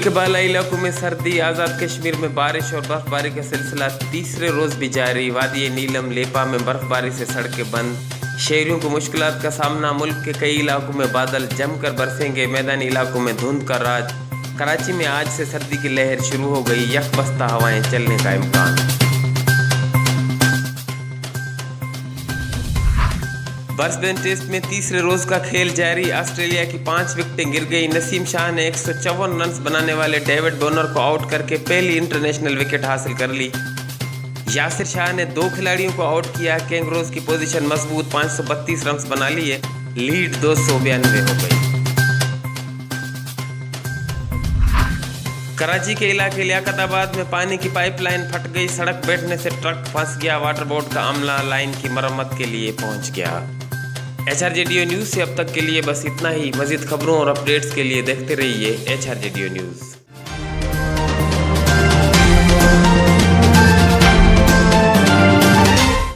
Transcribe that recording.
ملک کے بالائی علاقوں میں سردی، آزاد کشمیر میں بارش اور برفباری کا سلسلہ تیسرے روز بھی جاری۔ وادی نیلم لیپا میں برفباری سے سڑکیں بند، شہریوں کو مشکلات کا سامنا۔ ملک کے کئی علاقوں میں بادل جم کر برسیں گے، میدانی علاقوں میں دھند کا راج۔ کراچی میں آج سے سردی کی لہر شروع ہو گئی، یک بستہ ہوائیں چلنے کا امکان۔ برسبین ٹیسٹ میں تیسرے روز کا کھیل جاری، آسٹریلیا کی 5 وکٹیں گر گئی۔ نسیم شاہ نے 154 رنز بنانے والے ڈیوڈ بونر کو آؤٹ کر کے پہلی انٹرنیشنل وکٹ حاصل کر لی۔ یاسر شاہ نے 2 کھلاڑیوں کو آؤٹ کیا۔ کینگروز کی پوزیشن مضبوط، 532 رنز بنا لیے، لیڈ 292 ہو گئی۔ کراچی کے علاقے لیاقت آباد میں پانی کی پائپ لائن پھٹ گئی، سڑک بیٹھنے سے ٹرک پھنس گیا، واٹر بورڈ کا عملہ لائن کی مرمت کے لیے پہنچ گیا۔ HRJDO نیوز سے اب تک کے لیے بس اتنا ہی۔ مزید خبروں اور اپڈیٹس کے لیے دیکھتے رہیے HRJDO نیوز۔